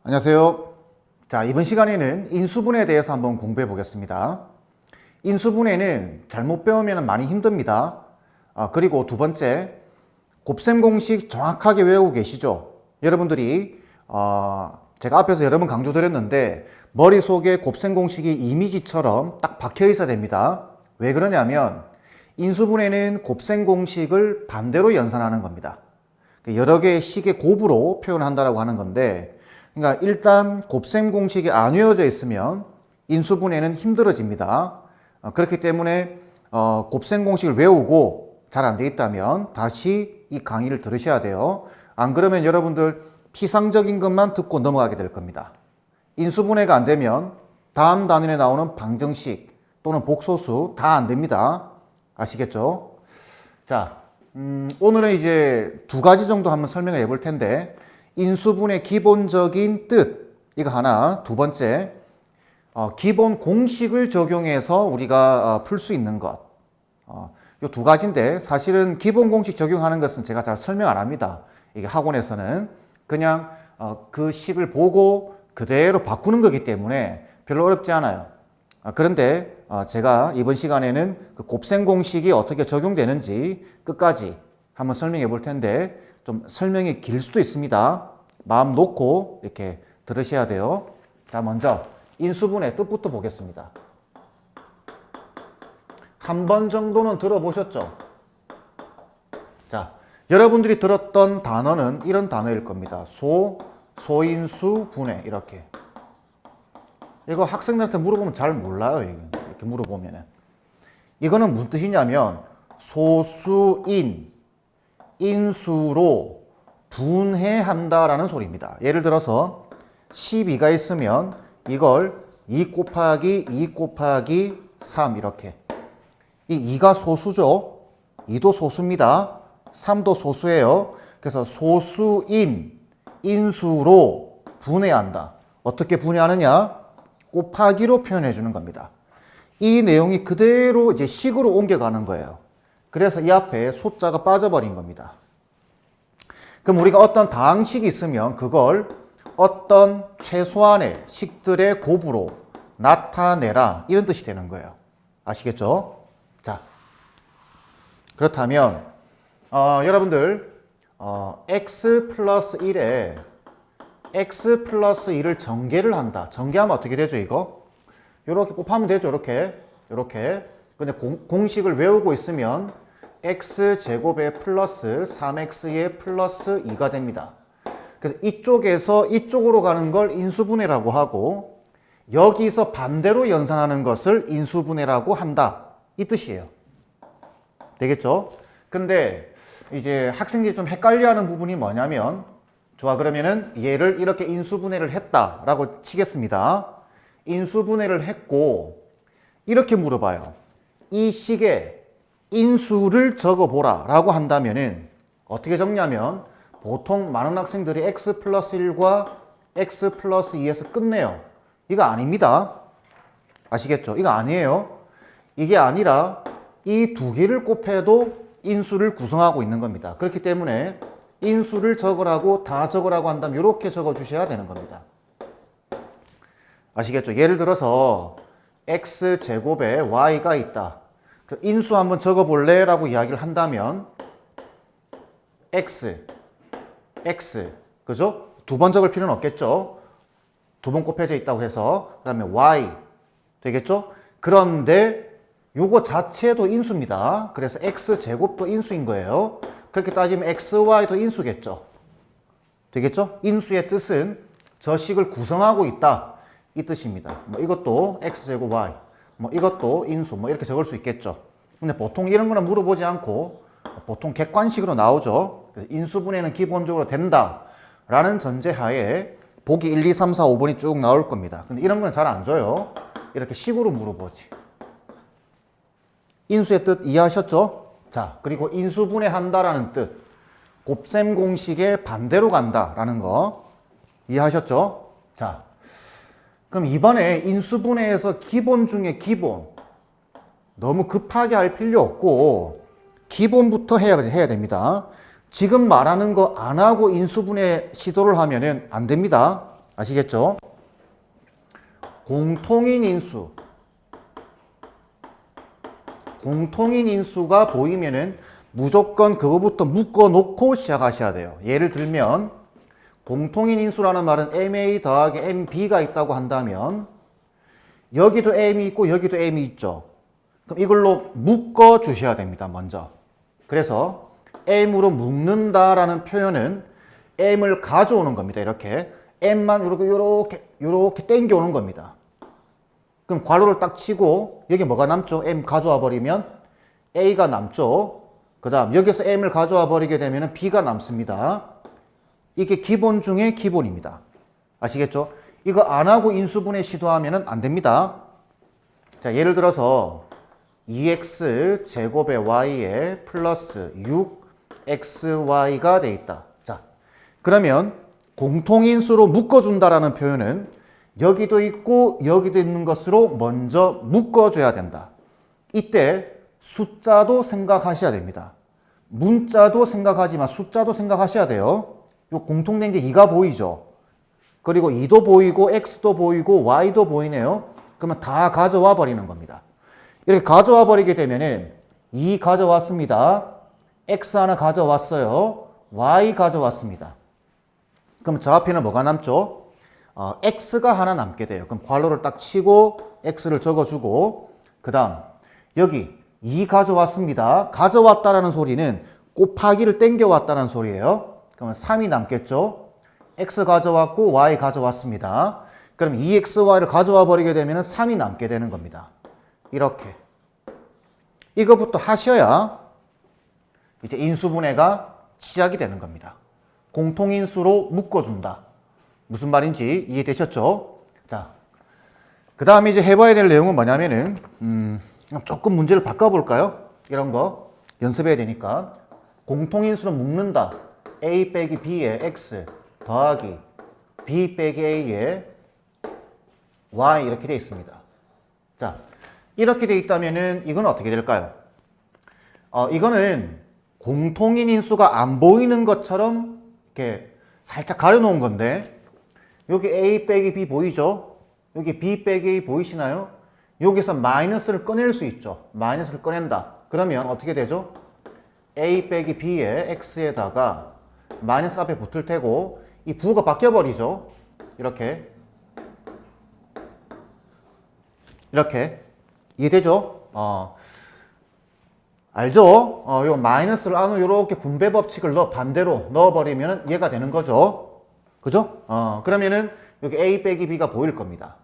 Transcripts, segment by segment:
안녕하세요. 자, 이번 시간에는 인수분해에 대해서 한번 공부해 보겠습니다. 인수분해는 잘못 배우면 많이 힘듭니다. 그리고 두 번째, 곱셈 공식 정확하게 외우고 계시죠? 여러분들이 제가 앞에서 여러 번 강조드렸는데 머릿속에 곱셈 공식이 이미지처럼 딱 박혀 있어야 됩니다. 왜 그러냐면 인수분해는 곱셈 공식을 반대로 연산하는 겁니다. 여러 개의 식의 곱으로 표현한다라고 하는 건데, 그러니까 일단 곱셈 공식이 안 외워져 있으면 인수분해는 힘들어집니다. 그렇기 때문에 곱셈 공식을 외우고 잘 안 돼 있다면 다시 이 강의를 들으셔야 돼요. 안 그러면 여러분들 피상적인 것만 듣고 넘어가게 될 겁니다. 인수분해가 안 되면 다음 단원에 나오는 방정식 또는 복소수 다 안 됩니다. 아시겠죠? 자, 오늘은 이제 두 가지 정도 한번 설명해 볼 텐데, 인수분해 기본적인 뜻, 이거 하나. 두 번째, 기본 공식을 적용해서 우리가 풀 수 있는 것. 이 두 가지인데, 사실은 기본 공식 적용하는 것은 제가 잘 설명 안 합니다. 이게 학원에서는 그냥 그 식을 보고 그대로 바꾸는 거기 때문에 별로 어렵지 않아요. 그런데 제가 이번 시간에는 그 곱셈 공식이 어떻게 적용되는지 끝까지 한번 설명해 볼 텐데, 좀 설명이 길 수도 있습니다. 마음 놓고 이렇게 들으셔야 돼요. 자, 먼저 인수분해 뜻부터 보겠습니다. 한 번 정도는 들어보셨죠? 자, 여러분들이 들었던 단어는 이런 단어일 겁니다. 소인수 분해, 이렇게. 이거 학생들한테 물어보면 잘 몰라요. 이렇게 물어보면은. 이거는 무슨 뜻이냐면 소수인 인수로 분해한다라는 소리입니다. 예를 들어서 12가 있으면 이걸 2 곱하기 2 곱하기 3 이렇게. 이 2가 소수죠. 2도 소수입니다. 3도 소수예요. 그래서 소수인 인수로 분해한다. 어떻게 분해하느냐? 곱하기로 표현해 주는 겁니다. 이 내용이 그대로 이제 식으로 옮겨가는 거예요. 그래서 이 앞에 숫자가 빠져버린 겁니다. 그럼 우리가 어떤 다항식이 있으면 그걸 어떤 최소한의 식들의 곱으로 나타내라, 이런 뜻이 되는 거예요. 아시겠죠? 자, 그렇다면 여러분들 x 플러스 1에 x 플러스 1을 전개를 한다. 전개하면 어떻게 되죠, 이거? 이렇게 곱하면 되죠, 이렇게. 근데 공식을 외우고 있으면 x제곱에 플러스 3x에 플러스 2가 됩니다. 그래서 이쪽에서 이쪽으로 가는 걸 인수분해라고 하고, 여기서 반대로 연산하는 것을 인수분해라고 한다, 이 뜻이에요. 되겠죠? 근데 이제 학생들이 좀 헷갈려하는 부분이 뭐냐면, 좋아, 그러면은 얘를 이렇게 인수분해를 했다라고 치겠습니다. 인수분해를 했고 이렇게 물어봐요. 이 식에 인수를 적어보라 라고 한다면은 어떻게 적냐면, 보통 많은 학생들이 x 플러스 1과 x 플러스 2에서 끝내요. 이거 아닙니다. 아시겠죠? 이거 아니에요. 이게 아니라 이 두 개를 곱해도 인수를 구성하고 있는 겁니다. 그렇기 때문에 인수를 적으라고, 다 적으라고 한다면 이렇게 적어주셔야 되는 겁니다. 아시겠죠? 예를 들어서 x제곱에 y가 있다. 인수 한번 적어볼래? 라고 이야기를 한다면 x, 그죠? 두 번 적을 필요는 없겠죠? 두 번 곱해져 있다고 해서. 그 다음에 y 되겠죠? 그런데 요거 자체도 인수입니다. 그래서 x제곱도 인수인 거예요. 그렇게 따지면 xy도 인수겠죠? 되겠죠? 인수의 뜻은 저 식을 구성하고 있다, 이 뜻입니다. 뭐 이것도 x제곱 y, 뭐 이것도 인수, 뭐 이렇게 적을 수 있겠죠. 근데 보통 이런 거는 물어보지 않고 보통 객관식으로 나오죠. 인수분해는 기본적으로 된다 라는 전제하에 보기 1, 2, 3, 4, 5번이 쭉 나올 겁니다. 근데 이런 거는 잘 안 줘요. 이렇게 식으로 물어보지. 인수의 뜻 이해하셨죠? 자, 그리고 인수분해한다라는 뜻, 곱셈 공식의 반대로 간다라는 거 이해하셨죠? 자, 그럼 이번에 인수분해에서 기본 중에 기본, 너무 급하게 할 필요 없고 기본부터 해야 됩니다. 지금 말하는 거 안 하고 인수분해 시도를 하면은 안 됩니다. 아시겠죠? 공통인 인수가 보이면은 무조건 그거부터 묶어 놓고 시작하셔야 돼요. 예를 들면 공통인 인수라는 말은 MA 더하기 MB가 있다고 한다면 여기도 M이 있고 여기도 M이 있죠. 그럼 이걸로 묶어 주셔야 됩니다. 먼저. 그래서 M으로 묶는다라는 표현은 M을 가져오는 겁니다. 이렇게 M만 이렇게 땡겨오는 겁니다. 그럼 괄호를 딱 치고 여기 뭐가 남죠? M 가져와 버리면 A가 남죠. 그 다음 여기서 M을 가져와 버리게 되면 B가 남습니다. 이게 기본 중에 기본입니다. 아시겠죠? 이거 안 하고 인수분해 시도하면 안 됩니다. 자, 예를 들어서 2x 제곱의 y에 플러스 6xy가 돼 있다. 자, 그러면 공통인수로 묶어준다라는 표현은 여기도 있고 여기도 있는 것으로 먼저 묶어줘야 된다. 이때 숫자도 생각하셔야 됩니다. 문자도 생각하지만 숫자도 생각하셔야 돼요. 요 공통된 게 2가 보이죠. 그리고 2도 보이고 x도 보이고 y도 보이네요. 그러면 다 가져와 버리는 겁니다. 이렇게 가져와 버리게 되면은 2 가져왔습니다. x 하나 가져왔어요. y 가져왔습니다. 그럼 저 앞에는 뭐가 남죠? x가 하나 남게 돼요. 그럼 괄호를 딱 치고 x를 적어주고 그 다음 여기 2 가져왔습니다. 가져왔다라는 소리는 곱하기를 땡겨왔다는 소리예요. 그러면 3이 남겠죠? x 가져왔고 y 가져왔습니다. 그럼 2xy를 가져와 버리게 되면 3이 남게 되는 겁니다. 이렇게. 이거부터 하셔야 이제 인수분해가 시작이 되는 겁니다. 공통인수로 묶어준다. 무슨 말인지 이해되셨죠? 자, 그 다음에 이제 해봐야 될 내용은 뭐냐면은 조금 문제를 바꿔볼까요? 이런 거 연습해야 되니까. 공통인수로 묶는다. a 빼기 b의 x 더하기 b 빼기 a의 y 이렇게 돼 있습니다. 자, 이렇게 돼 있다면은 이건 어떻게 될까요? 이거는 공통인 인수가 안 보이는 것처럼 이렇게 살짝 가려놓은 건데 여기 a 빼기 b 보이죠? 여기 b 빼기 a 보이시나요? 여기서 마이너스를 꺼낼 수 있죠. 마이너스를 꺼낸다. 그러면 어떻게 되죠? a 빼기 b의 x에다가 마이너스 앞에 붙을 테고 이 부호가 바뀌어버리죠. 이렇게 이해되죠? 알죠? 요 마이너스를 안으로 이렇게 분배 법칙을 반대로 넣어버리면 얘가 되는 거죠. 그죠? 그러면은 여기 a 빼기 b가 보일 겁니다.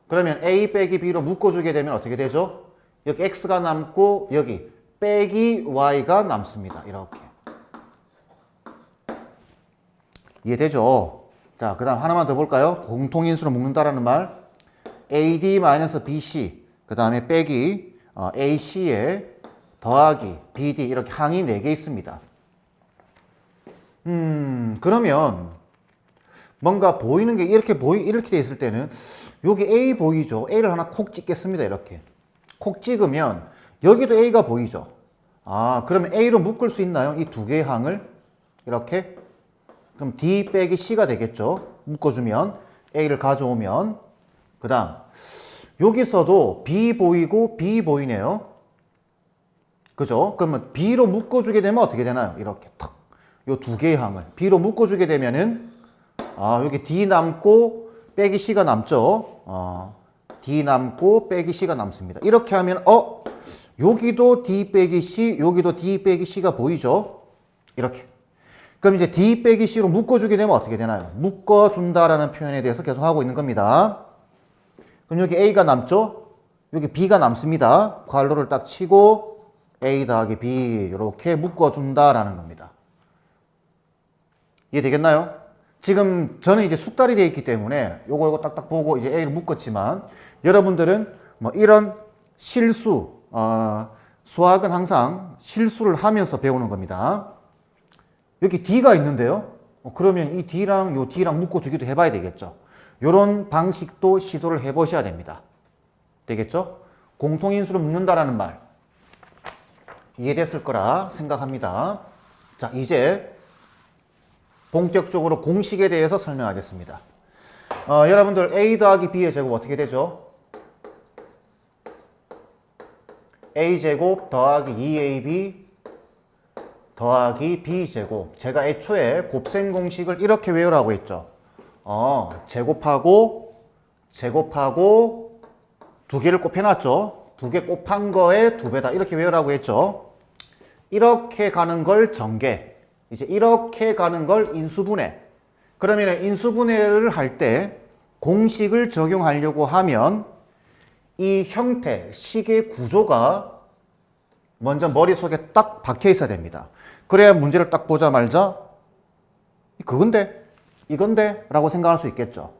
그러면 a 빼기 b로 묶어주게 되면 어떻게 되죠? 여기 x가 남고 여기 빼기 y가 남습니다. 이렇게. 이해되죠? 자, 그 다음 하나만 더 볼까요? 공통인수로 묶는다라는 말. AD-BC, 그 다음에 빼기 AC에 더하기 BD 이렇게 항이 4개 있습니다. 그러면 뭔가 보이는 게 이렇게 돼 있을 때는 여기 A 보이죠? A를 하나 콕 찍겠습니다. 이렇게. 콕 찍으면 여기도 A가 보이죠? 그러면 A로 묶을 수 있나요? 이 두 개의 항을 이렇게. 그럼 D 빼기 C가 되겠죠? 묶어주면 A를 가져오면 그 다음 여기서도 B 보이고 B 보이네요. 그죠? 그러면 B로 묶어주게 되면 어떻게 되나요? 이렇게 탁. 요 두 개의 항을 B로 묶어주게 되면은 여기 D 남고 빼기 C가 남죠. D 남고 빼기 C가 남습니다. 이렇게 하면 여기도 D 빼기 C, 여기도 D 빼기 C가 보이죠? 이렇게. 그럼 이제 D 빼기 C로 묶어주게 되면 어떻게 되나요? 묶어준다라는 표현에 대해서 계속 하고 있는 겁니다. 그럼 여기 A가 남죠? 여기 B가 남습니다. 괄호를 딱 치고 A 더하기 B 이렇게 묶어준다라는 겁니다. 이해되겠나요? 지금 저는 이제 숙달이 되어 있기 때문에 요거 딱딱 보고 이제 A를 묶었지만 여러분들은 뭐 이런 실수, 수학은 항상 실수를 하면서 배우는 겁니다. 여기 D가 있는데요. 그러면 이 D랑 요 D랑 묶어주기도 해봐야 되겠죠. 요런 방식도 시도를 해보셔야 됩니다. 되겠죠? 공통인수로 묶는다라는 말 이해됐을 거라 생각합니다. 자, 이제 본격적으로 공식에 대해서 설명하겠습니다. 여러분들 a 더하기 b의 제곱 어떻게 되죠? a제곱 더하기 2ab 더하기 b제곱. 제가 애초에 곱셈 공식을 이렇게 외우라고 했죠. 제곱하고 두 개를 곱해놨죠. 두 개 곱한 거에 두 배다. 이렇게 외우라고 했죠. 이렇게 가는 걸 전개. 이제 이렇게 가는 걸 인수분해. 그러면 인수분해를 할 때 공식을 적용하려고 하면 이 형태, 식의 구조가 먼저 머릿속에 딱 박혀 있어야 됩니다. 그래야 문제를 딱 보자마자 그건데, 이건데 라고 생각할 수 있겠죠.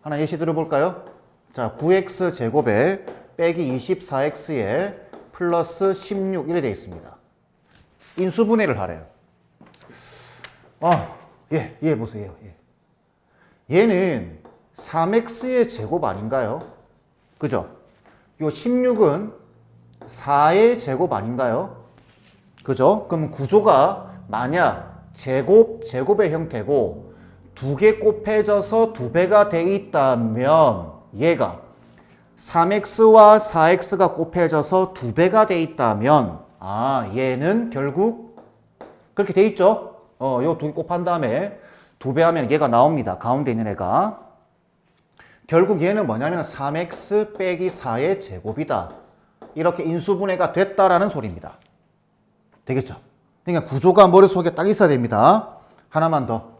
하나 예시 들어볼까요? 자, 9x 제곱에 빼기 24x에 플러스 16 이래 되어 있습니다. 인수분해를 하래요. 얘 보세요. 얘는 3x의 제곱 아닌가요? 그죠? 요 16은 4의 제곱 아닌가요? 그죠? 그럼 구조가 만약 제곱의 형태고 두 개 곱해져서 두 배가 돼 있다면 얘가 3x와 4x가 곱해져서 두 배가 돼 있다면 얘는 결국 그렇게 돼 있죠? 요 두 개 곱한 다음에 두 배 하면 얘가 나옵니다. 가운데 있는 애가. 결국 얘는 뭐냐면 3x 빼기 4의 제곱이다. 이렇게 인수분해가 됐다라는 소리입니다. 되겠죠? 그러니까 구조가 머릿속에 딱 있어야 됩니다. 하나만 더.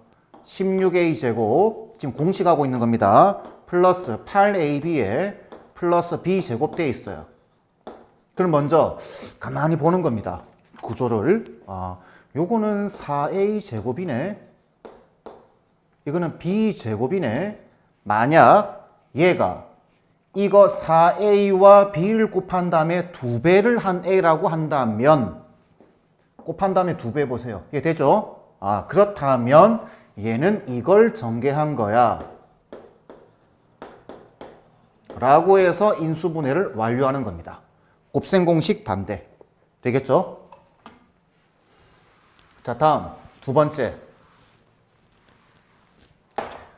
16a 제곱, 지금 공식하고 있는 겁니다. 플러스 8ab에 플러스 b 제곱 되어 있어요. 그럼 먼저 가만히 보는 겁니다. 구조를. 요거는 4a 제곱이네. 이거는 b 제곱이네. 만약 얘가 이거 4a와 b를 곱한 다음에 두 배를 한 a라고 한다면 곱한 다음에 두 배 보세요. 이게 되죠? 그렇다면 얘는 이걸 전개한 거야 라고 해서 인수분해를 완료하는 겁니다. 곱셈 공식 반대. 되겠죠? 자, 다음 두 번째.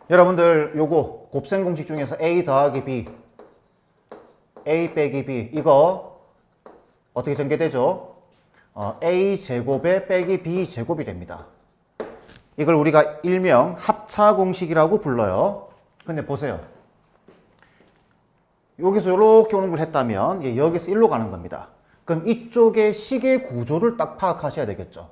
여러분들 요거 곱셈 공식 중에서 a 더하기 b, a 빼기 b 이거 어떻게 전개되죠? a 제곱에 빼기 b 제곱이 됩니다. 이걸 우리가 일명 합차 공식이라고 불러요. 근데 보세요. 여기서 이렇게 오는 걸 했다면 여기서 일로 가는 겁니다. 그럼 이쪽의 식의 구조를 딱 파악하셔야 되겠죠.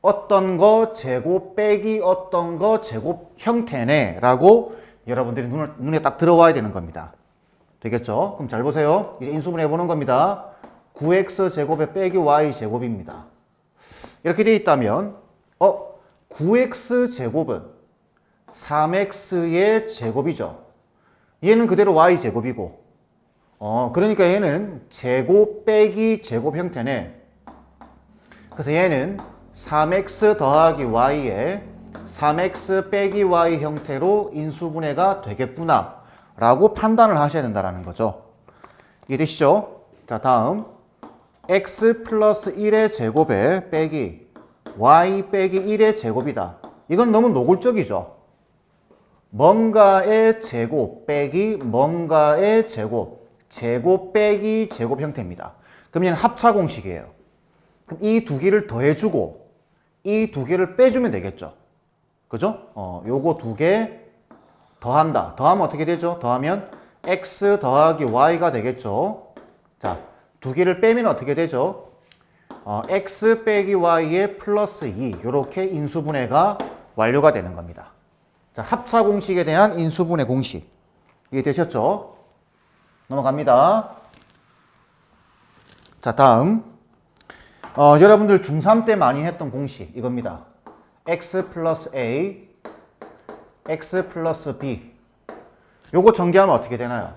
어떤 거 제곱 빼기 어떤 거 제곱 형태네 라고 여러분들이 눈에 딱 들어와야 되는 겁니다. 되겠죠? 그럼 잘 보세요. 이제 인수분해 보는 겁니다. 9x 제곱에 빼기 y 제곱입니다. 이렇게 되어 있다면 9x 제곱은 3x의 제곱이죠. 얘는 그대로 y 제곱이고 그러니까 얘는 제곱 빼기 제곱 형태네. 그래서 얘는 3x 더하기 y에 3x 빼기 y 형태로 인수분해가 되겠구나 라고 판단을 하셔야 된다는 거죠. 이해되시죠? 자, 다음 x 플러스 1의 제곱에 빼기 y 빼기 1의 제곱이다. 이건 너무 노골적이죠. 뭔가의 제곱 빼기 뭔가의 제곱, 제곱 빼기 제곱 형태입니다. 그럼 얘는 합차 공식이에요. 그럼 이 두 개를 더해주고 이 두 개를 빼주면 되겠죠. 그죠? 요거 두 개 더한다. 더하면 어떻게 되죠? 더하면 x 더하기 y가 되겠죠. 자, 두 개를 빼면 어떻게 되죠? x 빼기 y에 플러스 2 이렇게 인수분해가 완료가 되는 겁니다. 자, 합차 공식에 대한 인수분해 공식 이해되셨죠? 넘어갑니다. 자, 다음 여러분들 중3 때 많이 했던 공식 이겁니다. x 플러스 a, x 플러스 b 요거 전개하면 어떻게 되나요?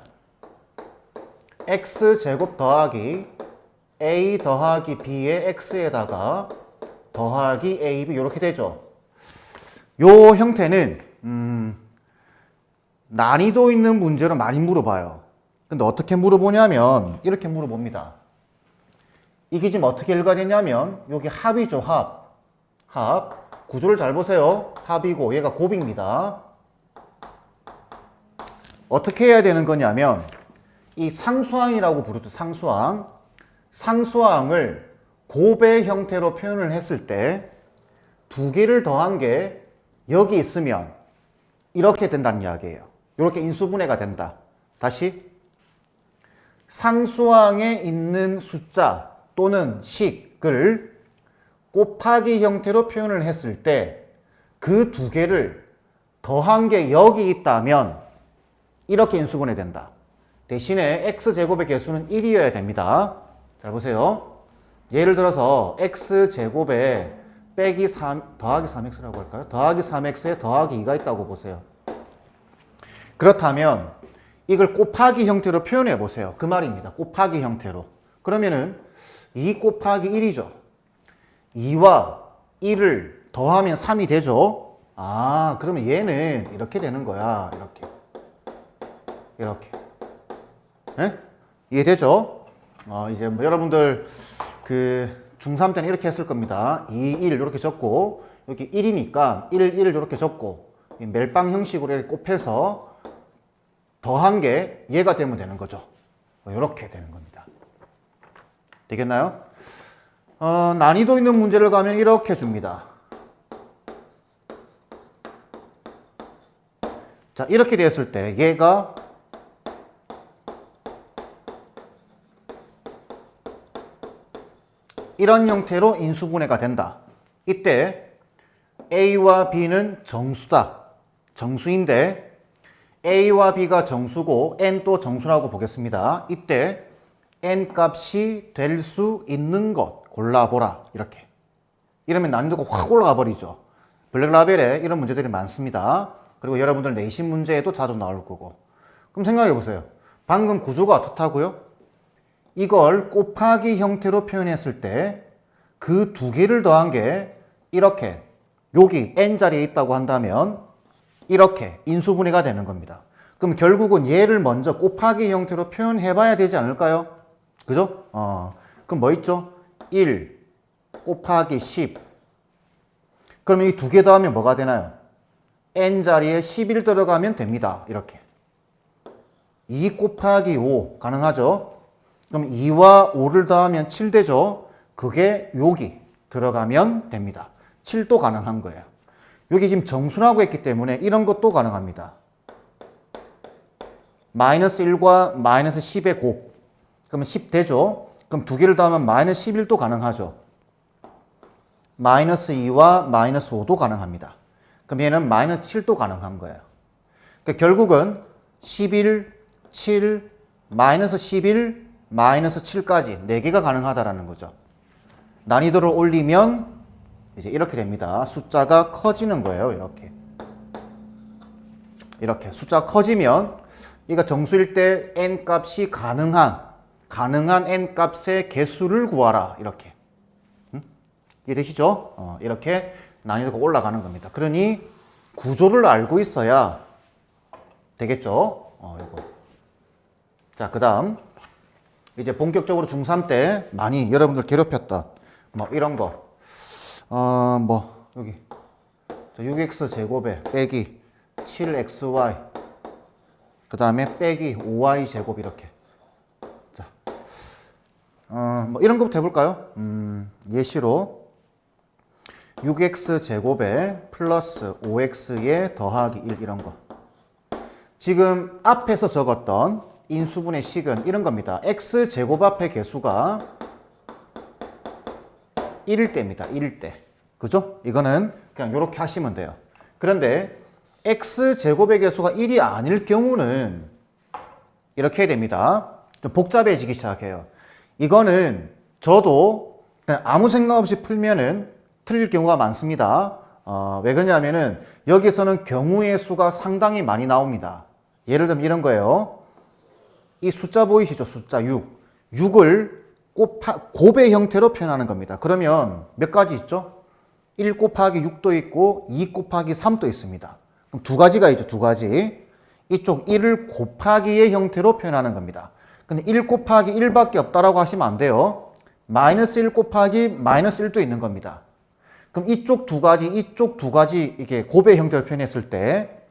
x 제곱 더하기 a 더하기 b의 x에다가 더하기 ab 이렇게 되죠. 요 형태는 난이도 있는 문제로 많이 물어봐요. 근데 어떻게 물어보냐면 이렇게 물어봅니다. 이게 지금 어떻게 일가 되냐면 여기 합이죠. 합 구조를 잘 보세요. 합이고 얘가 곱입니다. 어떻게 해야 되는 거냐면 이 상수항이라고 부르죠. 상수항. 상수항을 곱의 형태로 표현을 했을 때 두 개를 더한 게 여기 있으면 이렇게 된다는 이야기예요. 이렇게 인수분해가 된다. 다시 상수항에 있는 숫자 또는 식을 곱하기 형태로 표현을 했을 때 그 두 개를 더한 게 여기 있다면 이렇게 인수분해 된다. 대신에 x제곱의 개수는 1이어야 됩니다. 잘 보세요. 예를 들어서 x제곱에 빼기 3, 더하기 3x라고 할까요? 더하기 3x에 더하기 2가 있다고 보세요. 그렇다면 이걸 곱하기 형태로 표현해 보세요. 그 말입니다. 곱하기 형태로. 그러면은 2 곱하기 1이죠. 2와 1을 더하면 3이 되죠. 아, 그러면 얘는 이렇게 되는 거야. 이렇게. 네? 이해되죠? 이제 뭐 여러분들 그 중3 때는 이렇게 했을 겁니다. 2, 1 이렇게 적고 여기 1이니까 1, 1 이렇게 적고 멜빵 형식으로 이렇게 곱해서 더한 게 얘가 되면 되는 거죠. 이렇게 되는 겁니다. 되겠나요? 난이도 있는 문제를 가면 이렇게 줍니다. 자, 이렇게 됐을 때 얘가 이런 형태로 인수분해가 된다. 이때 A와 B는 정수다. 정수인데 A와 B가 정수고 N도 정수라고 보겠습니다. 이때 N 값이 될 수 있는 것 골라보라. 이렇게. 이러면 난이도가 확 올라가 버리죠. 블랙라벨에 이런 문제들이 많습니다. 그리고 여러분들 내신 문제에도 자주 나올 거고. 그럼 생각해 보세요. 방금 구조가 어떻다고요? 이걸 곱하기 형태로 표현했을 때 그 두 개를 더한 게 이렇게 여기 n자리에 있다고 한다면 이렇게 인수분해가 되는 겁니다. 그럼 결국은 얘를 먼저 곱하기 형태로 표현해 봐야 되지 않을까요? 그죠? 그럼 뭐 있죠? 1 곱하기 10. 그러면 이 두 개 더하면 뭐가 되나요? n자리에 11 들어가면 됩니다. 이렇게. 2 곱하기 5 가능하죠? 그럼 2와 5를 더하면 7 되죠? 그게 여기 들어가면 됩니다. 7도 가능한 거예요. 여기 지금 정수라고 했기 때문에 이런 것도 가능합니다. 마이너스 1과 마이너스 10의 곱. 그러면 10 되죠? 그럼 두 개를 더하면 마이너스 11도 가능하죠? 마이너스 2와 마이너스 5도 가능합니다. 그럼 얘는 마이너스 7도 가능한 거예요. 그러니까 결국은 11, 7, 마이너스 11, 마이너스 7까지 4개가 가능하다라는 거죠. 난이도를 올리면 이제 이렇게 됩니다. 숫자가 커지는 거예요. 이렇게 숫자가 커지면 이거 정수일 때 n 값이 가능한 n 값의 개수를 구하라. 이렇게. 이해되시죠? 이렇게 난이도가 올라가는 겁니다. 그러니 구조를 알고 있어야 되겠죠? 이거. 자, 그 다음 이제 본격적으로 중3 때 많이 여러분들 괴롭혔던 뭐 이런 거 뭐 여기 6x 제곱에 빼기 7xy 그 다음에 빼기 5y 제곱 이렇게. 자, 뭐 이런 것부터 해볼까요? 예시로 6x 제곱에 플러스 5x에 더하기 1 이런 거. 지금 앞에서 적었던 인수분해 식은 이런 겁니다. x 제곱 앞의 개수가 1일 때입니다. 1일 때. 그죠? 이거는 그냥 이렇게 하시면 돼요. 그런데 x 제곱의 개수가 1이 아닐 경우는 이렇게 해야 됩니다. 좀 복잡해지기 시작해요. 이거는 저도 그냥 아무 생각 없이 풀면은 틀릴 경우가 많습니다. 왜 그러냐면은 여기서는 경우의 수가 상당히 많이 나옵니다. 예를 들면 이런 거예요. 이 숫자 보이시죠? 숫자 6. 6을 곱의 형태로 표현하는 겁니다. 그러면 몇 가지 있죠? 1 곱하기 6도 있고 2 곱하기 3도 있습니다. 그럼 두 가지가 있죠. 두 가지. 이쪽 1을 곱하기의 형태로 표현하는 겁니다. 근데 1 곱하기 1밖에 없다라고 하시면 안 돼요. 마이너스 1 곱하기 마이너스 1도 있는 겁니다. 그럼 이쪽 두 가지 이게 곱의 형태로 표현했을 때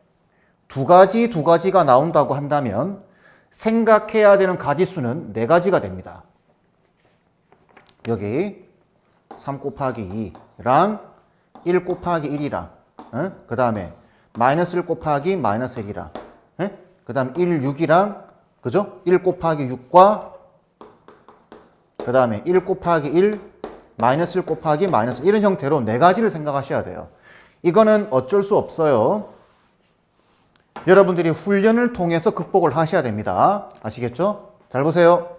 두 가지가 나온다고 한다면 생각해야 되는 가지수는 네 가지가 됩니다. 여기 3 곱하기 2랑 1 곱하기 1이랑 그 다음에 마이너스 1 곱하기 마이너스 1이랑 그 다음에 1, 6이랑 그죠? 1 곱하기 6과 그 다음에 1 곱하기 1 마이너스 1 곱하기 마이너스 이런 형태로 네 가지를 생각하셔야 돼요. 이거는 어쩔 수 없어요. 여러분들이 훈련을 통해서 극복을 하셔야 됩니다. 아시겠죠? 잘 보세요.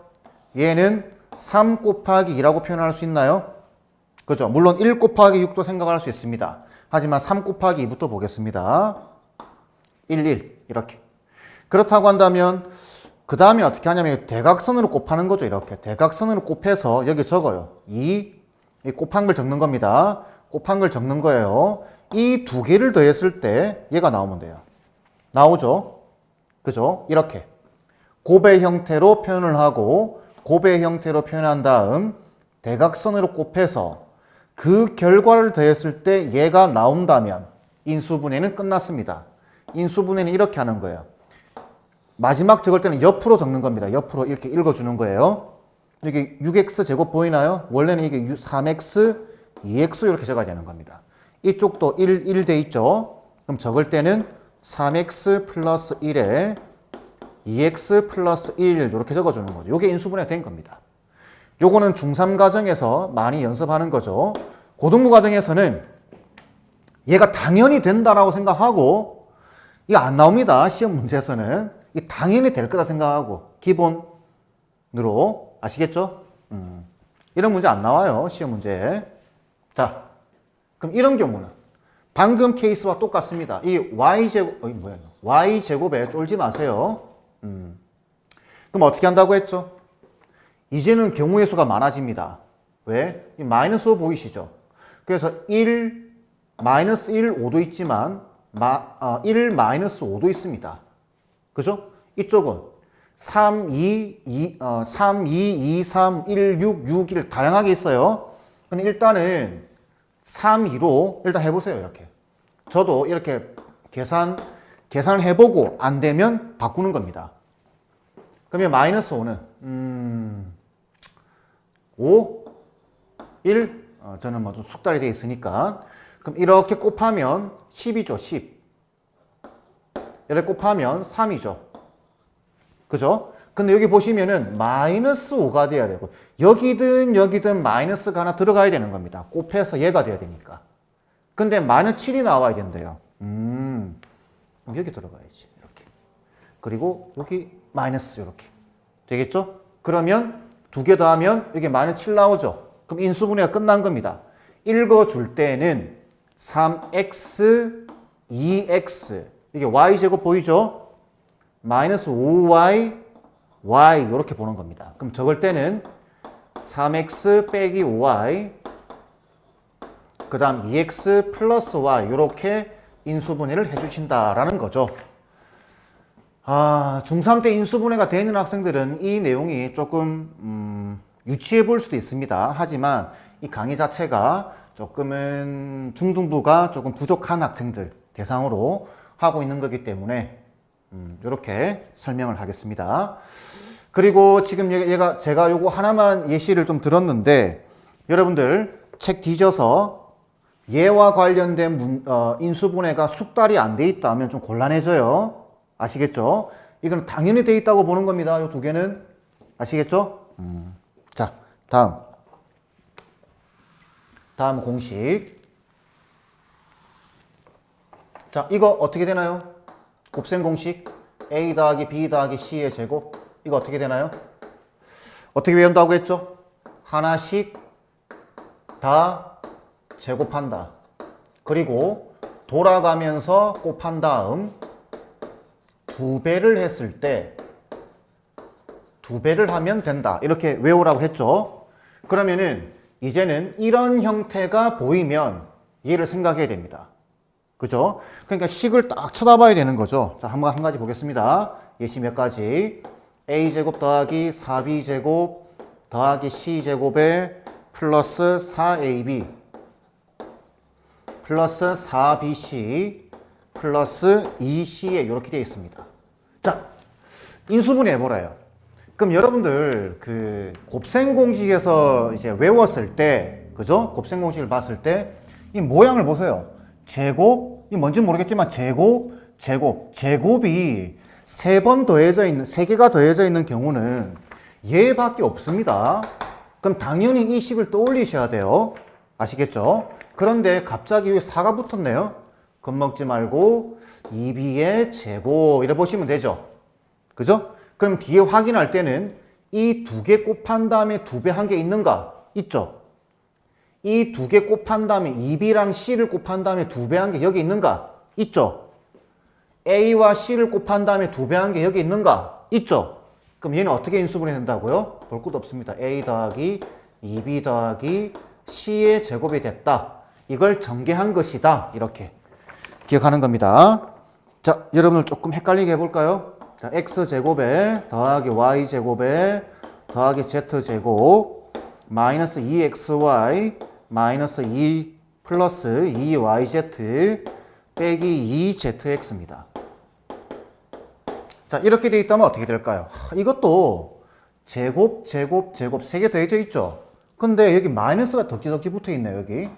얘는 3 곱하기 2라고 표현할 수 있나요? 그죠? 물론 1 곱하기 6도 생각할 수 있습니다. 하지만 3 곱하기 2부터 보겠습니다. 1, 1 이렇게. 그렇다고 한다면 그 다음에 어떻게 하냐면 대각선으로 곱하는 거죠. 이렇게 대각선으로 곱해서 여기 적어요. 2 이 곱한 걸 적는 겁니다. 곱한 걸 적는 거예요. 이 두 개를 더했을 때 얘가 나오면 돼요. 나오죠? 그죠? 이렇게 곱의 형태로 표현을 하고 곱의 형태로 표현한 다음 대각선으로 곱해서 그 결과를 더했을 때 얘가 나온다면 인수분해는 끝났습니다. 인수분해는 이렇게 하는 거예요. 마지막 적을 때는 옆으로 적는 겁니다. 옆으로 이렇게 읽어주는 거예요. 여기 6x 제곱 보이나요? 원래는 이게 3x, 2x 이렇게 적어야 되는 겁니다. 이쪽도 1 돼 있죠? 그럼 적을 때는 3x 플러스 1에 2x 플러스 1 이렇게 적어주는 거죠. 이게 인수분해가 된 겁니다. 요거는 중3 과정에서 많이 연습하는 거죠. 고등부 과정에서는 얘가 당연히 된다라고 생각하고 이게 안 나옵니다. 시험 문제에서는 이 당연히 될 거다 생각하고 기본으로 아시겠죠? 이런 문제 안 나와요. 시험 문제에. 자, 그럼 이런 경우는 방금 케이스와 똑같습니다. 이 y제곱에 쫄지 마세요. 그럼 어떻게 한다고 했죠? 이제는 경우의 수가 많아집니다. 왜? 이 마이너스 5 보이시죠? 그래서 1, 마이너스 1, 5도 있지만 1, 마이너스 5도 있습니다. 그죠? 이쪽은 3, 2, 2, 3, 1, 6, 6, 1 다양하게 있어요. 근데 일단은 3, 2로 일단 해보세요. 이렇게. 저도 이렇게 계산을 해보고 안 되면 바꾸는 겁니다. 그러면 마이너스 5는 5, 1 저는 뭐 좀 숙달이 되어 있으니까 그럼 이렇게 곱하면 10이죠. 10 이렇게 곱하면 3이죠. 그죠? 근데 여기 보시면은 마이너스 5가 돼야 되고 여기든 마이너스가 하나 들어가야 되는 겁니다. 곱해서 얘가 돼야 되니까. 근데 마이너스 7이 나와야 된대요. 그럼 여기 들어가야지. 이렇게. 그리고 여기 마이너스 이렇게. 되겠죠? 그러면 두 개 더하면 여기 마이너스 7 나오죠? 그럼 인수분해가 끝난 겁니다. 읽어줄 때는 3x, 2x 이게 y제곱 보이죠? 마이너스 5y, y 이렇게 보는 겁니다. 그럼 적을 때는 3x 빼기 5y 그 다음 2x 플러스 y 이렇게 인수분해를 해주신다라는 거죠. 중3 때 인수분해가 되는 학생들은 이 내용이 조금 유치해 보일 수도 있습니다. 하지만 이 강의 자체가 조금은 중등부가 조금 부족한 학생들 대상으로 하고 있는 거기 때문에 이렇게 설명을 하겠습니다. 그리고 지금 제가 요거 하나만 예시를 좀 들었는데 여러분들 책 뒤져서 얘와 관련된 인수분해가 숙달이 안 돼 있다면 좀 곤란해져요. 아시겠죠? 이건 당연히 돼 있다고 보는 겁니다. 이 두 개는 아시겠죠? 자, 다음 공식. 자, 이거 어떻게 되나요? 곱셈 공식 a 더하기 b 더하기 c의 제곱 이거 어떻게 되나요? 어떻게 외운다고 했죠? 하나씩 다 제곱한다. 그리고 돌아가면서 곱한 다음 2배를 했을 때 2배를 하면 된다. 이렇게 외우라고 했죠. 그러면은 이제는 이런 형태가 보이면 얘를 생각해야 됩니다. 그죠? 그러니까 식을 딱 쳐다봐야 되는 거죠. 자, 한 가지 보겠습니다. 예시 몇 가지. a제곱 더하기 4b제곱 더하기 c제곱에 플러스 4ab 플러스 4bc 플러스 2C에 이렇게 되어 있습니다. 자, 인수분해 해보래요. 그럼 여러분들 그 곱셈 공식에서 이제 외웠을 때, 그죠? 곱셈 공식을 봤을 때 이 모양을 보세요. 제곱, 이 뭔지 모르겠지만 제곱, 제곱이 세 번 더해져 있는, 세 개가 더해져 있는 경우는 얘밖에 없습니다. 그럼 당연히 이 식을 떠올리셔야 돼요. 아시겠죠? 그런데 갑자기 왜 4가 붙었네요. 겁먹지 말고 2b의 제곱 이래 보시면 되죠. 그죠? 그럼 뒤에 확인할 때는 이 두 개 곱한 다음에 2배 한 개 있는가? 있죠. 이 두 개 곱한 다음에 2b랑 c를 곱한 다음에 2배 한 게 여기 있는가? 있죠. a와 c를 곱한 다음에 2배 한 게 여기 있는가? 있죠. 그럼 얘는 어떻게 인수분해 된다고요? 볼 것도 없습니다. a 더하기 2b 더하기 c의 제곱이 됐다. 이걸 전개한 것이다. 이렇게 기억하는 겁니다. 자, 여러분들 조금 헷갈리게 해볼까요? 자, x제곱에 더하기 y제곱에 더하기 z제곱 마이너스 2xy 마이너스 2 플러스 2yz 빼기 2zx입니다. 자, 이렇게 돼 있다면 어떻게 될까요? 이것도 제곱 세 개 더해져 있죠. 근데 여기 마이너스가 덕지덕지 붙어 있네요, 여기.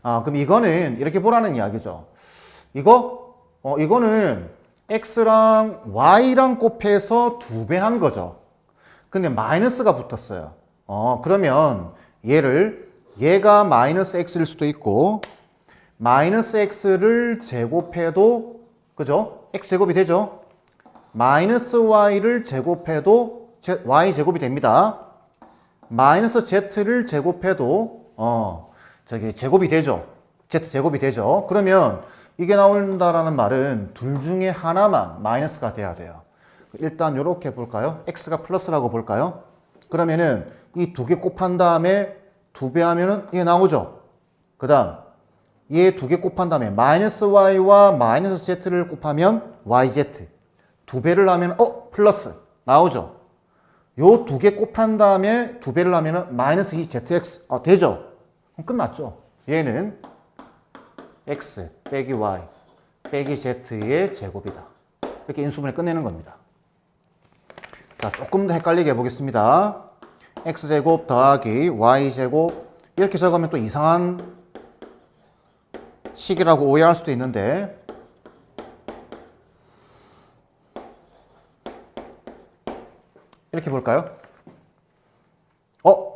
그럼 이거는 이렇게 보라는 이야기죠. 이거는 x랑 y랑 곱해서 2배 한 거죠. 근데 마이너스가 붙었어요. 그러면 얘가 마이너스 x일 수도 있고, 마이너스 x를 제곱해도, 그죠? x제곱이 되죠? 마이너스 y를 제곱해도 y제곱이 됩니다. 마이너스 z를 제곱해도, 제곱이 되죠? z제곱이 되죠? 그러면 이게 나온다라는 말은 둘 중에 하나만 마이너스가 돼야 돼요. 일단 이렇게 볼까요? x가 플러스라고 볼까요? 그러면은 이 두 개 곱한 다음에 2배 하면은 이게 나오죠? 그 다음 얘 두 개 곱한 다음에 마이너스 y와 마이너스 z를 곱하면 yz 2배를 하면 플러스 나오죠? 요 두 개 곱한 다음에 2배를 하면은 마이너스 2zx 되죠? 그럼 끝났죠? 얘는 x 빼기 y 빼기 z의 제곱이다. 이렇게 인수분해 끝내는 겁니다. 자, 조금 더 헷갈리게 해보겠습니다. x제곱 더하기 y제곱 이렇게 적으면 또 이상한 식이라고 오해할 수도 있는데, 이렇게 볼까요?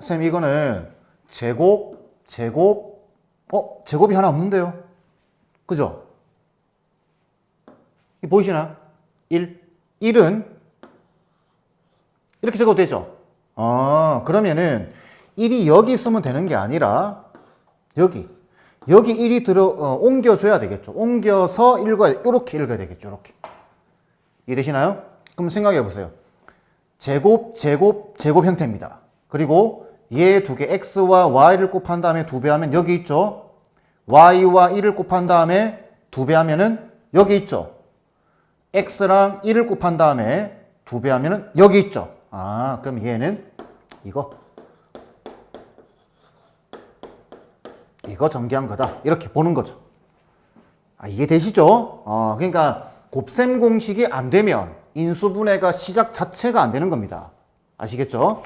쌤 이거는 제곱이 하나 없는데요? 그죠? 보이시나요? 1은 이렇게 적어도 되죠? 그러면은 1이 여기 있으면 되는 게 아니라 여기 1이 옮겨줘야 되겠죠. 옮겨서 이렇게 읽어야 되겠죠. 이렇게. 이해되시나요? 그럼 생각해 보세요. 제곱 형태입니다. 그리고 얘 두 개 x와 y를 곱한 다음에 2배 하면 여기 있죠. y와 1을 곱한 다음에 2배 하면은 여기 있죠. x랑 1을 곱한 다음에 2배 하면은 여기 있죠. 그럼 얘는 이거 전개한 거다. 이렇게 보는 거죠. 이해되시죠? 그러니까 곱셈 공식이 안 되면 인수분해가 시작 자체가 안 되는 겁니다. 아시겠죠?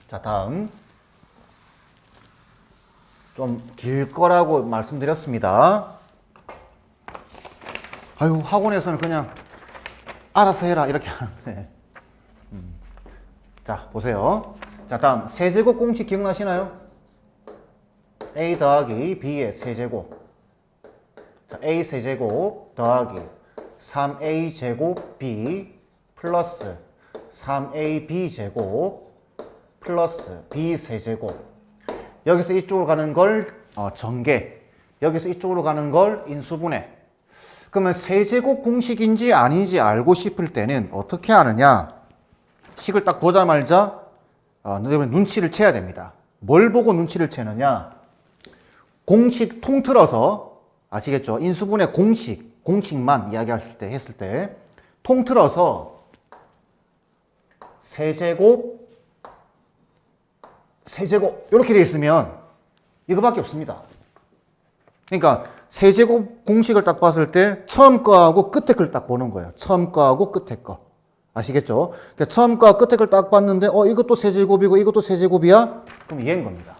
자, 다음. 좀 길 거라고 말씀드렸습니다. 학원에서는 그냥 알아서 해라 이렇게 하는데. 자, 보세요. 자, 다음 세제곱 공식 기억나시나요? a 더하기 b의 세제곱. 자, a 세제곱 더하기 3a 제곱 b 플러스 3ab 제곱 플러스 b 세제곱. 여기서 이쪽으로 가는 걸 전개, 여기서 이쪽으로 가는 걸 인수분해. 그러면 세제곱 공식인지 아닌지 알고 싶을 때는 어떻게 하느냐? 식을 딱 보자마자 눈치를 채야 됩니다. 뭘 보고 눈치를 채느냐? 공식 통틀어서, 아시겠죠? 인수분해 공식만 이야기했을 때 통틀어서 세제곱 이렇게 돼 있으면 이거밖에 없습니다. 그러니까 세제곱 공식을 딱 봤을 때 처음 거하고 끝에 걸 딱 보는 거예요. 처음 거하고 끝에 거. 아시겠죠? 그러니까 처음 거와 끝에 걸 딱 봤는데 이것도 세제곱이고 이것도 세제곱이야? 그럼 얘인 겁니다.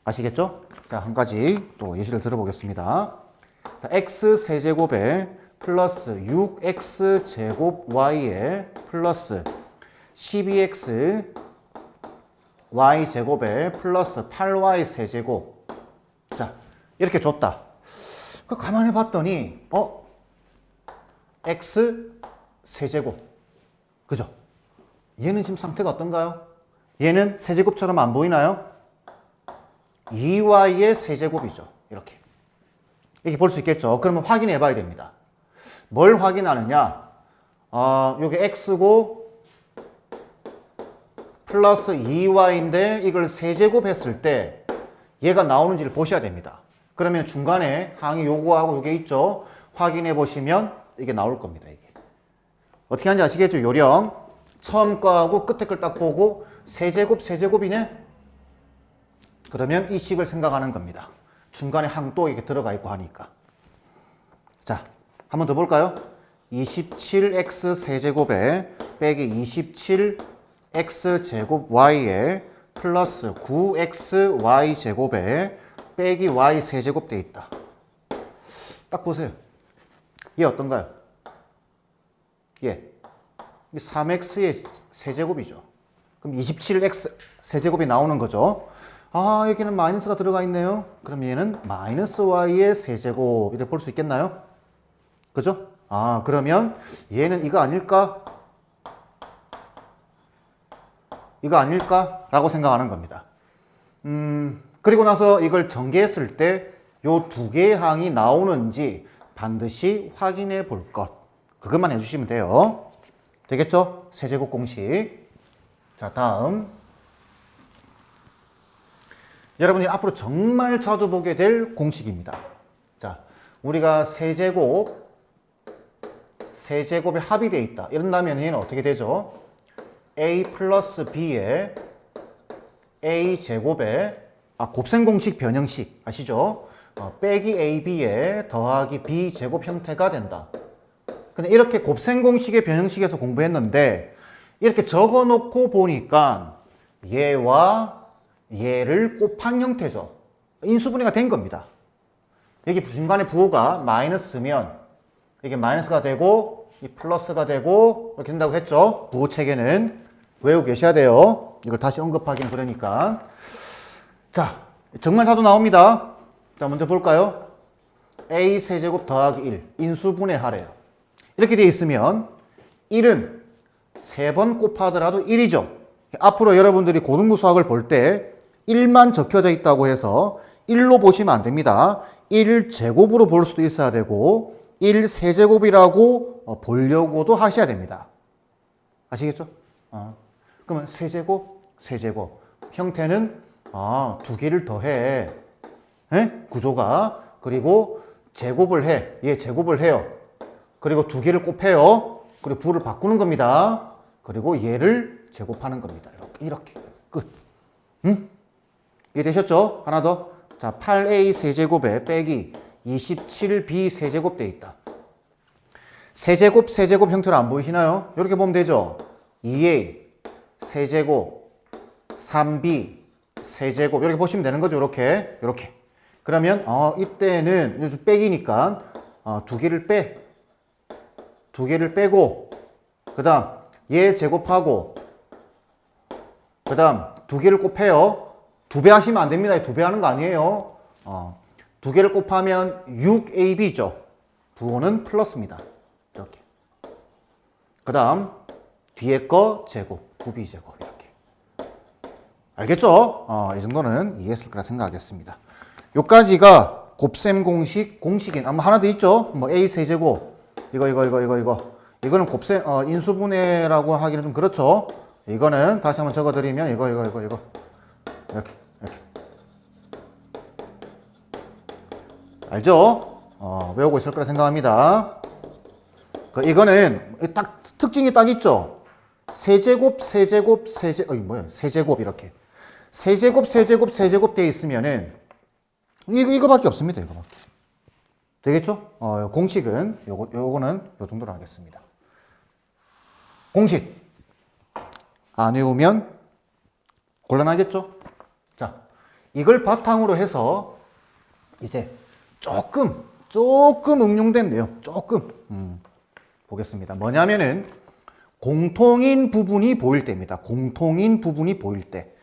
아시겠죠? 자, 한 가지 또 예시를 들어보겠습니다. 자, x 세제곱에 플러스 6x 제곱 y에 플러스 12x y 제곱에 플러스 8y 세제곱. 자, 이렇게 줬다. 가만히 봤더니 x 세제곱. 그죠? 얘는 지금 상태가 어떤가요? 얘는 세제곱처럼 안 보이나요? 2y의 세제곱이죠. 이렇게 볼 수 있겠죠? 그러면 확인해 봐야 됩니다. 뭘 확인하느냐? 요게 x고 플러스 2y인데 이걸 세제곱 했을 때 얘가 나오는지를 보셔야 됩니다. 그러면 중간에 항이 요거하고 요게 있죠? 확인해 보시면 이게 나올 겁니다. 이게 어떻게 하는지 아시겠죠? 요령 처음 거하고 끝에 걸 딱 보고 세제곱이네? 그러면 이 식을 생각하는 겁니다. 중간에 항 또 이렇게 들어가 있고 하니까. 자, 한 번 더 볼까요? 27x 세제곱에 빼기 27x 제곱 y에 플러스 9xy 제곱에 빼기 y 세제곱 돼 있다. 딱 보세요. 얘 어떤가요? 이 3x의 세제곱이죠. 그럼 27x 세제곱이 나오는 거죠. 여기는 마이너스가 들어가 있네요. 그럼 얘는 마이너스 y의 세제곱 이렇게 볼 수 있겠나요? 그죠? 그러면 얘는 이거 아닐까? 이거 아닐까? 라고 생각하는 겁니다. 그리고 나서 이걸 전개했을 때 요 두 개의 항이 나오는지 반드시 확인해 볼 것. 그것만 해주시면 돼요. 되겠죠? 세제곱 공식. 자, 다음. 여러분이 앞으로 정말 자주 보게 될 공식입니다. 자, 우리가 세제곱의 합이 되어 있다. 이런다면 얘는 어떻게 되죠? a 플러스 b에 a 제곱에 곱셈 공식 변형식 아시죠? 빼기 ab에 더하기 b 제곱 형태가 된다. 근데 이렇게 곱셈 공식의 변형식에서 공부했는데 이렇게 적어 놓고 보니까 얘와 얘를 곱한 형태죠. 인수분해가 된 겁니다. 여기 중간에 부호가 마이너스면 이게 마이너스가 되고 이 플러스가 되고 이렇게 된다고 했죠. 부호 체계는 외우고 계셔야 돼요. 이걸 다시 언급하기는 그러니까. 자, 정말 자주 나옵니다. 자, 먼저 볼까요? a 세제곱 더하기 1 인수분해하래요. 이렇게 되어 있으면 1은 3번 곱하더라도 1이죠. 앞으로 여러분들이 고등부 수학을 볼 때 1만 적혀져 있다고 해서 1로 보시면 안 됩니다. 1 제곱으로 볼 수도 있어야 되고 1 세제곱이라고 보려고도 하셔야 됩니다. 아시겠죠? 그러면 세제곱 형태는 두 개를 더해. 구조가. 그리고 제곱을 해. 얘 제곱을 해요. 그리고 두 개를 곱해요. 그리고 부를 바꾸는 겁니다. 그리고 얘를 제곱하는 겁니다. 이렇게. 끝. 이해되셨죠? 하나 더. 자, 8a 세제곱에 빼기 27b 세제곱 돼 있다. 세제곱 형태로 안 보이시나요? 이렇게 보면 되죠? 2a 세제곱 3b 세제곱 이렇게 보시면 되는 거죠. 이렇게. 그러면 이때는 요즘 빼기니까 두 개를 빼고 그 다음 얘 제곱하고 그 다음 두 개를 곱해요. 두 배 하시면 안 됩니다. 두 배 하는 거 아니에요. 두 개를 곱하면 6ab죠. 부호는 플러스입니다. 이렇게. 그 다음 뒤에 거 제곱, 9b 제곱 이렇게. 알겠죠? 이 정도는 이해했을 거라 생각하겠습니다. 요까지가 곱셈 공식인 하나 더 있죠? 뭐 a 세제곱 이거. 이거는 곱셈 인수분해라고 하기는 좀 그렇죠. 이거는 다시 한번 적어드리면 이거 이렇게. 알죠? 외우고 있을 거라 생각합니다. 이거는 딱 특징이 딱 있죠. 세제곱 이렇게. 세제곱 되어 있으면은 이거밖에 없습니다. 이거밖에. 되겠죠? 공식은 요거는 요 정도로 하겠습니다. 공식 안 외우면 곤란하겠죠? 자, 이걸 바탕으로 해서 이제 조금 응용된 내용 조금 보겠습니다. 뭐냐면은 공통인 부분이 보일 때입니다. 공통인 부분이 보일 때.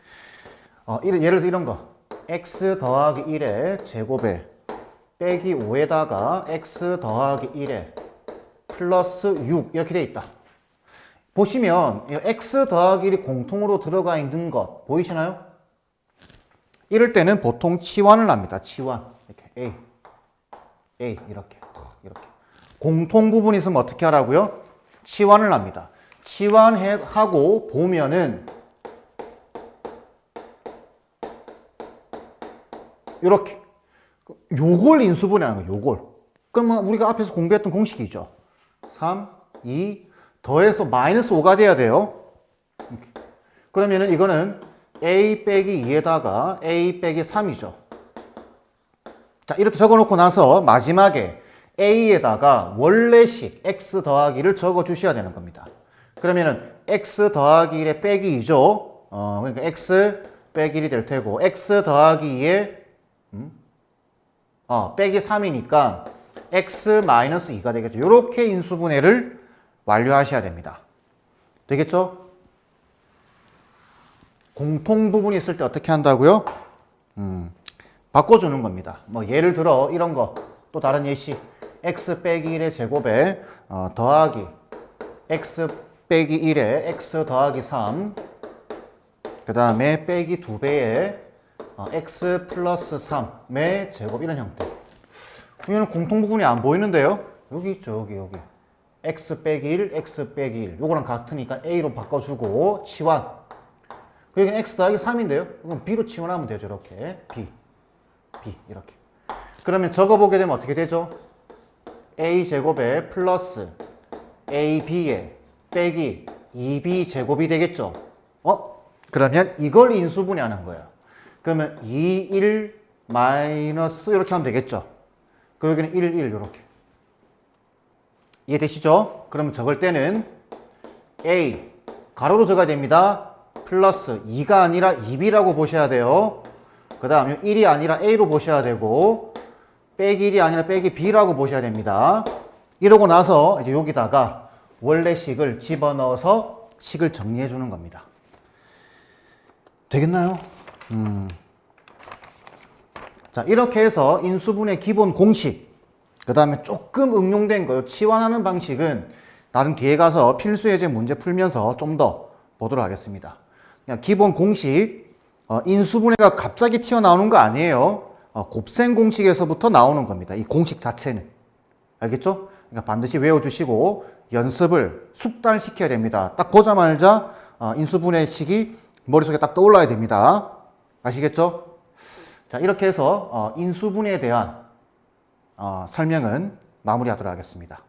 예를 들어서 이런 거. x 더하기 1의 제곱에 빼기 5에다가 x 더하기 1에 플러스 6 이렇게 돼 있다. 보시면 x 더하기 1이 공통으로 들어가 있는 것 보이시나요? 이럴 때는 보통 치환을 합니다. 치환. 이렇게 A 이렇게 공통 부분이 있으면 어떻게 하라고요? 치환을 합니다. 치환하고 보면은 이렇게 요걸 인수분해하는 거예요. 요걸. 그러면 우리가 앞에서 공부했던 공식이죠. 3, 2 더해서 마이너스 5가 돼야 돼요. 이렇게. 그러면은 이거는 a 빼기 2에다가 a 빼기 3이죠. 자, 이렇게 적어놓고 나서 마지막에 a에다가 원래식 x 더하기를 적어 주셔야 되는 겁니다. 그러면은 x 더하기 1에 빼기 2죠. 그러니까 x 빼기 1이 될 테고 x 더하기 2에 빼기 3이니까 x 마이너스 2가 되겠죠. 이렇게 인수분해를 완료하셔야 됩니다. 되겠죠? 공통 부분이 있을 때 어떻게 한다고요? 바꿔주는 겁니다. 뭐 예를 들어 이런 거, 또 다른 예시, x 빼기 1의 제곱에 더하기 x 빼기 1에 x 더하기 3, 그 다음에 빼기 2배에 x 플러스 3의 제곱, 이런 형태. 그러면 공통 부분이 안 보이는데요? 여기 있죠, 여기. x 빼기 1, x 빼기 1. 요거랑 같으니까 a로 바꿔주고 치환. 여기는 x 더하기 3인데요. 그럼 b로 치환하면 되죠, 이렇게. b 이렇게. 그러면 적어보게 되면 어떻게 되죠? a 제곱에 플러스 ab에 빼기 2b 제곱이 되겠죠? 그러면 이걸 인수분해하는 거예요. 그러면 2, 1 마이너스 이렇게 하면 되겠죠? 그 여기는 1, 1 이렇게. 이해되시죠? 그러면 적을 때는 a 가로로 적어야 됩니다. 플러스 2가 아니라 2b라고 보셔야 돼요. 그 다음 1이 아니라 a로 보셔야 되고 빼기 1이 아니라 빼기 b라고 보셔야 됩니다. 이러고 나서 이제 여기다가 원래 식을 집어넣어서 식을 정리해 주는 겁니다. 되겠나요? 자, 이렇게 해서 인수분해 기본 공식, 그 다음에 조금 응용된 거요. 치환하는 방식은 나중 뒤에 가서 필수 예제 문제 풀면서 좀 더 보도록 하겠습니다. 그냥 기본 공식, 인수분해가 갑자기 튀어나오는 거 아니에요. 곱셈 공식에서부터 나오는 겁니다. 이 공식 자체는. 알겠죠? 그러니까 반드시 외워주시고 연습을 숙달시켜야 됩니다. 딱 보자마자 인수분해식이 머릿속에 딱 떠올라야 됩니다. 아시겠죠? 자, 이렇게 해서 인수분해에 대한 설명은 마무리하도록 하겠습니다.